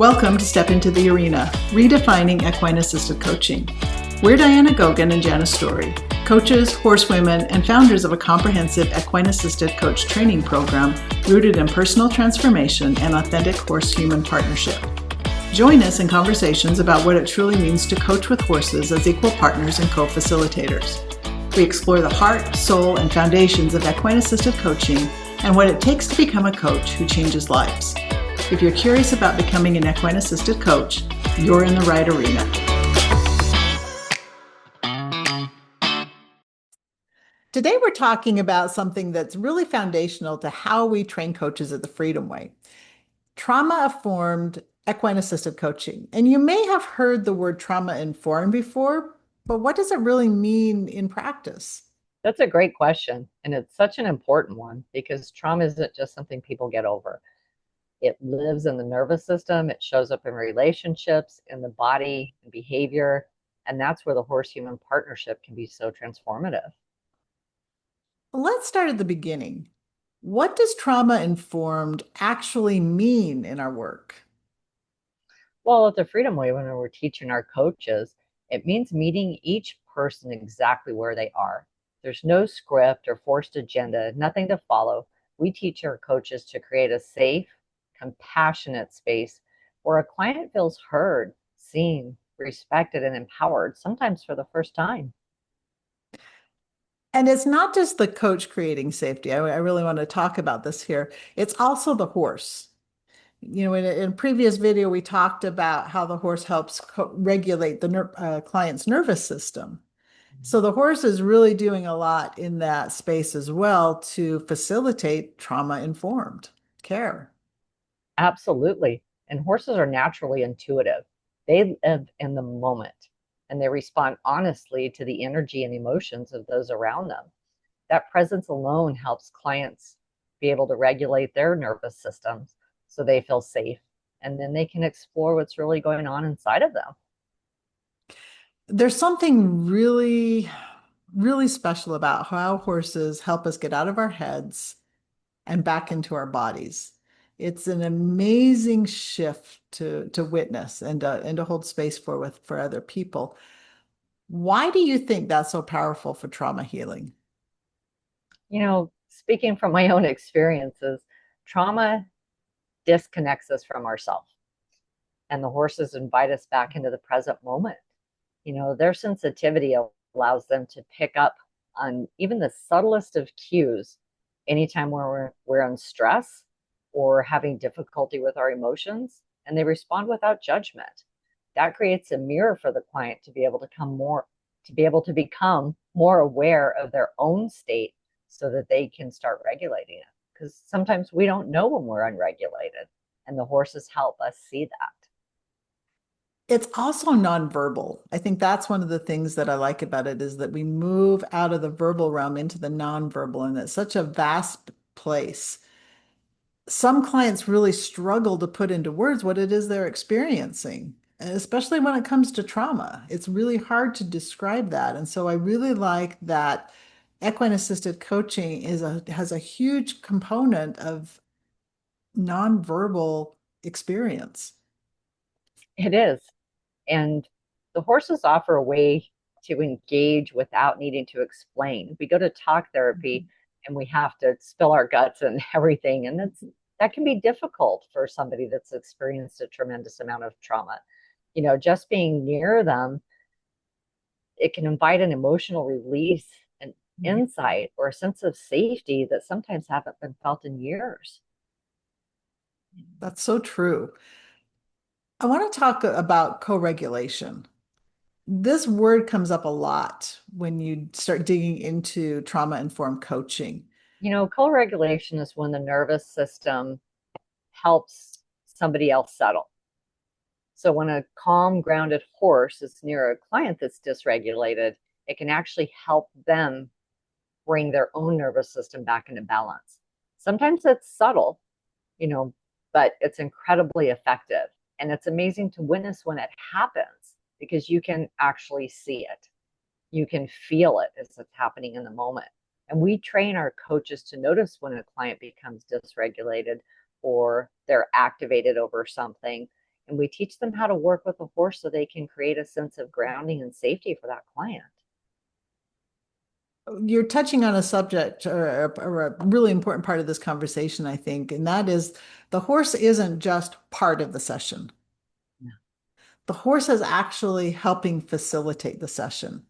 Welcome to Step Into the Arena, redefining equine-assisted coaching. We're Diana Gogan and Janice Story, coaches, horsewomen, and founders of a comprehensive equine-assisted coach training program rooted in personal transformation and authentic horse-human partnership. Join us in conversations about what it truly means to coach with horses as equal partners and co-facilitators. We explore the heart, soul, and foundations of equine-assisted coaching and what it takes to become a coach who changes lives. If you're curious about becoming an equine-assisted coach, you're in the right arena. Today we're talking about something that's really foundational to how we train coaches at the Freedom Way. Trauma-informed equine-assisted coaching. And you may have heard the word trauma-informed before, but what does it really mean in practice? That's a great question. And it's such an important one because trauma isn't just something people get over. It lives in the nervous system. It shows up in relationships, in the body, and behavior. And that's where the horse-human partnership can be so transformative. Let's start at the beginning. What does trauma-informed actually mean in our work? Well, at the Freedom Way, when we're teaching our coaches, it means meeting each person exactly where they are. There's no script or forced agenda, nothing to follow. We teach our coaches to create a safe, compassionate space where a client feels heard, seen, respected, and empowered, sometimes for the first time. And it's not just the coach creating safety. I really want to talk about this here. It's also the horse. You know, in a previous video, we talked about how the horse helps regulate the client's nervous system. So the horse is really doing a lot in that space as well to facilitate trauma-informed care. Absolutely. And horses are naturally intuitive. They live in the moment and they respond honestly to the energy and emotions of those around them. That presence alone helps clients be able to regulate their nervous systems so they feel safe. And then they can explore what's really going on inside of them. There's something really, really special about how horses help us get out of our heads and back into our bodies. It's an amazing shift to witness and to hold space for other people. Why do you think that's so powerful for trauma healing? Speaking from my own experiences, trauma disconnects us from ourselves, and the horses invite us back into the present moment. Their sensitivity allows them to pick up on even the subtlest of cues anytime we're in stress or having difficulty with our emotions, and they respond without judgment. That creates a mirror for the client to be able to become more aware of their own state so that they can start regulating it. Because sometimes we don't know when we're unregulated, and the horses help us see that. It's also nonverbal. I think that's one of the things that I like about it is that we move out of the verbal realm into the nonverbal, and it's such a vast place. Some clients really struggle to put into words what it is they're experiencing, and especially when it comes to trauma. It's really hard to describe that. And so I really like that equine assisted coaching has a huge component of nonverbal experience. It is. And the horses offer a way to engage without needing to explain. We go to talk therapy and we have to spill our guts and everything. And that can be difficult for somebody that's experienced a tremendous amount of trauma. Just being near them, it can invite an emotional release and insight or a sense of safety that sometimes haven't been felt in years. That's so true. I want to talk about co-regulation. This word comes up a lot when you start digging into trauma-informed coaching. Co-regulation is when the nervous system helps somebody else settle. So when a calm, grounded horse is near a client that's dysregulated, it can actually help them bring their own nervous system back into balance. Sometimes it's subtle, you know, but it's incredibly effective. And it's amazing to witness when it happens because you can actually see it. You can feel it as it's happening in the moment. And we train our coaches to notice when a client becomes dysregulated or they're activated over something And we teach them how to work with a horse so they can create a sense of grounding and safety for that client. You're touching on a subject or a really important part of this conversation, I think, and that is the horse isn't just part of the session. Yeah. The horse is actually helping facilitate the session.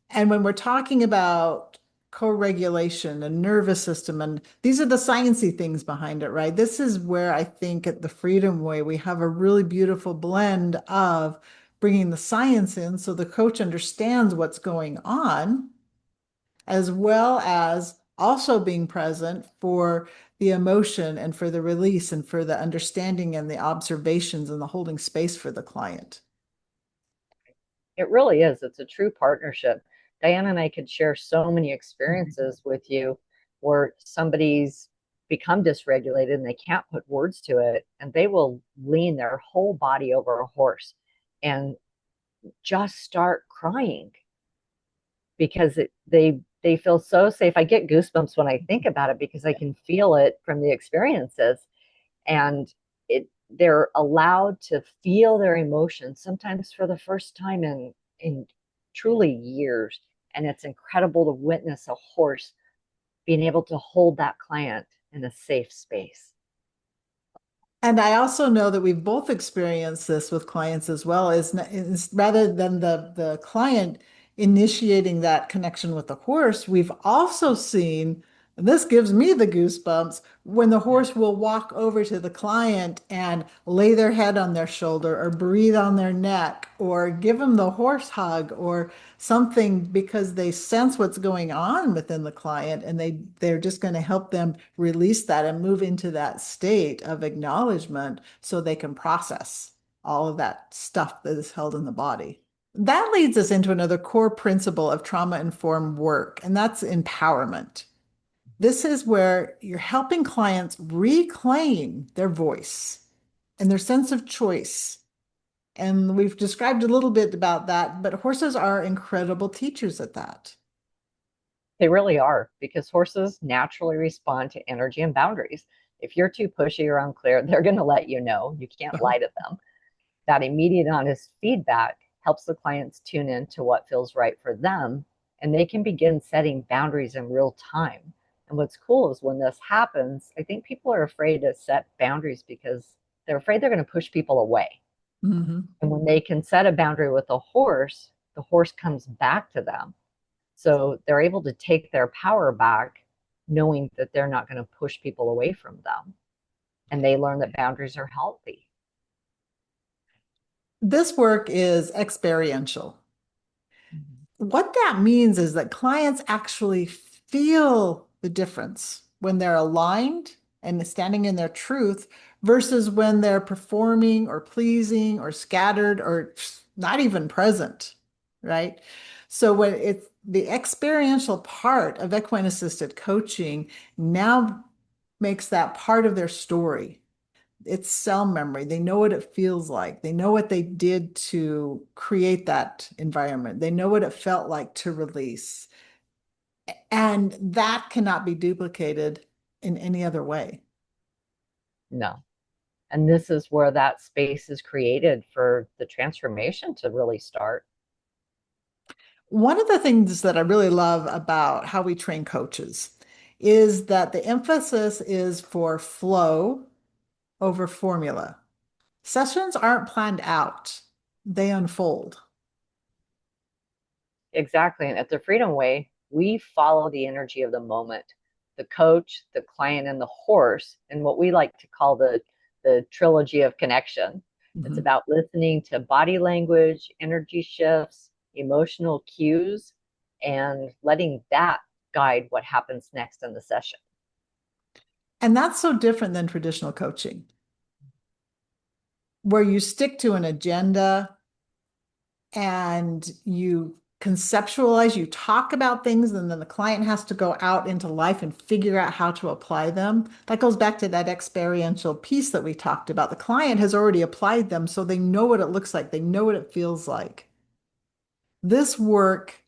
And when we're talking about co-regulation and nervous system, and these are the sciencey things behind it, right? This is where I think at the Freedom Way, we have a really beautiful blend of bringing the science in so the coach understands what's going on, as well as also being present for the emotion and for the release and for the understanding and the observations and the holding space for the client. It really is. It's a true partnership. Diana and I could share so many experiences with you where somebody's become dysregulated and they can't put words to it, and they will lean their whole body over a horse and just start crying because they feel so safe. I get goosebumps when I think about it because I can feel it from the experiences, and they're allowed to feel their emotions sometimes for the first time in truly years. And it's incredible to witness a horse being able to hold that client in a safe space. And I also know that we've both experienced this with clients as well, is rather than the client initiating that connection with the horse, we've also seen, and this gives me the goosebumps, when the horse will walk over to the client and lay their head on their shoulder or breathe on their neck or give them the horse hug or something because they sense what's going on within the client and they're just going to help them release that and move into that state of acknowledgement so they can process all of that stuff that is held in the body. That leads us into another core principle of trauma-informed work, and that's empowerment. This is where you're helping clients reclaim their voice and their sense of choice. And we've described a little bit about that, but horses are incredible teachers at that. They really are, because horses naturally respond to energy and boundaries. If you're too pushy or unclear, they're going to let you know. You can't lie to them. That immediate honest feedback helps the clients tune in to what feels right for them, and they can begin setting boundaries in real time. And what's cool is when this happens, I think people are afraid to set boundaries because they're afraid they're going to push people away. Mhm. And when they can set a boundary with the horse comes back to them. So they're able to take their power back, knowing that they're not going to push people away from them. And they learn that boundaries are healthy. This work is experiential. Mhm. What that means is that clients actually feel the difference when they're aligned and standing in their truth versus when they're performing or pleasing or scattered or not even present, right? So when it's the experiential part of equine assisted coaching now makes that part of their story. It's cell memory. They know what it feels like. They know what they did to create that environment. They know what it felt like to release. And that cannot be duplicated in any other way. No. And this is where that space is created for the transformation to really start. One of the things that I really love about how we train coaches is that the emphasis is for flow over formula. Sessions aren't planned out, they unfold. Exactly. And at the Freedom Way, we follow the energy of the moment, the coach, the client, and the horse, and what we like to call the trilogy of connection. It's Mhm. about listening to body language, energy shifts, emotional cues, and letting that guide what happens next in the session. And that's so different than traditional coaching, where you stick to an agenda and you conceptualize, you talk about things, and then the client has to go out into life and figure out how to apply them. That goes back to that experiential piece that we talked about. The client has already applied them, so they know what it looks like, they know what it feels like. This work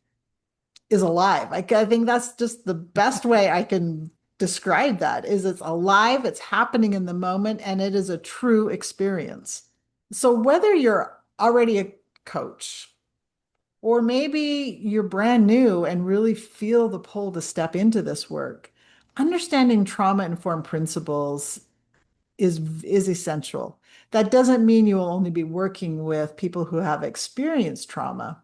is alive. I think that's just the best way I can describe that is it's alive, it's happening in the moment, and it is a true experience. So whether you're already a coach or maybe you're brand new and really feel the pull to step into this work, understanding trauma-informed principles is essential. That doesn't mean you will only be working with people who have experienced trauma.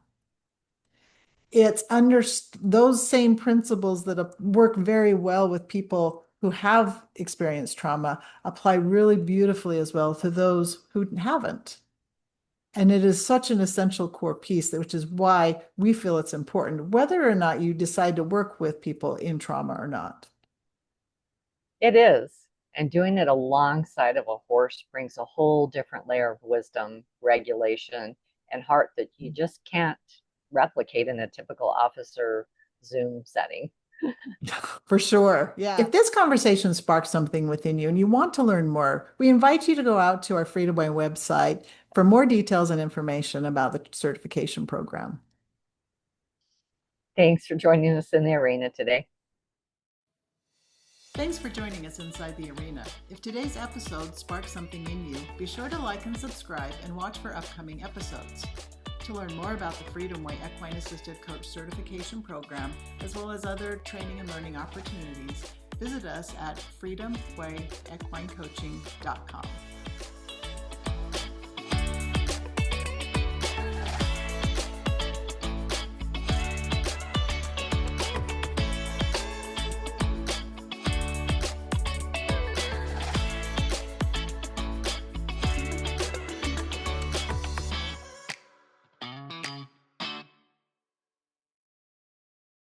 It's under those same principles that work very well with people who have experienced trauma apply really beautifully as well to those who haven't. And it is such an essential core piece, which is why we feel it's important, whether or not you decide to work with people in trauma or not. It is. And doing it alongside of a horse brings a whole different layer of wisdom, regulation, and heart that you just can't replicate in a typical officer Zoom setting. For sure. Yeah. If this conversation sparks something within you and you want to learn more, we invite you to go out to our Freedom Way website for more details and information about the certification program. Thanks for joining us in the arena today. Thanks for joining us inside the arena. If today's episode sparked something in you, be sure to like and subscribe and watch for upcoming episodes. To learn more about the Freedom Way Equine-Assisted Coach Certification Program, as well as other training and learning opportunities, visit us at freedomwayequinecoaching.com.